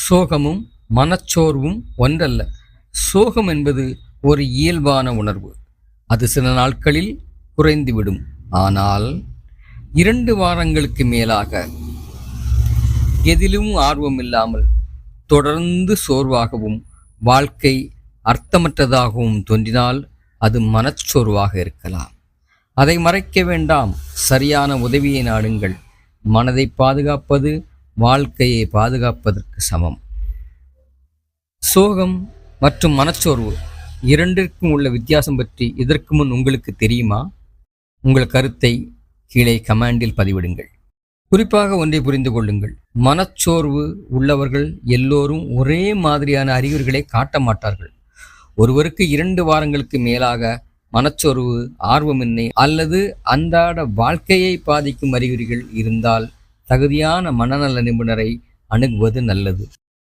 சோகமும் மனச்சோர்வும் ஒன்றல்ல. சோகம் என்பது ஒரு இயல்பான உணர்வு. அது சில நாட்களில் குறைந்துவிடும். ஆனால் 2 வாரங்களுக்கு மேலாக எதிலும் ஆர்வம் இல்லாமல் தொடர்ந்து சோர்வாகவும் வாழ்க்கை அர்த்தமற்றதாகவும் தோன்றினால் அது மனச்சோர்வாக இருக்கலாம். அதை மறைக்க வேண்டாம். சரியான உதவியை நாடுங்கள். மனதை பாதுகாப்பது வாழ்க்கையை பாதுகாப்பதற்கு சமம். சோகம் மற்றும் மனச்சோர்வு இரண்டிற்கும் உள்ள வித்தியாசம் பற்றி இதற்கு முன் உங்களுக்கு தெரியுமா? உங்கள் கருத்தை கீழே கமெண்டில் பதிவிடுங்கள். குறிப்பாக ஒன்றை புரிந்து கொள்ளுங்கள். மனச்சோர்வு உள்ளவர்கள் எல்லோரும் ஒரே மாதிரியான அறிகுறிகளை காட்ட மாட்டார்கள். ஒருவருக்கு 2 வாரங்களுக்கு மேலாக மனச்சோர்வு, ஆர்வமின்மை அல்லது அன்றாட வாழ்க்கையை பாதிக்கும் அறிகுறிகள் இருந்தால் தகுதியான மனநல நிபுணரை அணுகுவது நல்லது.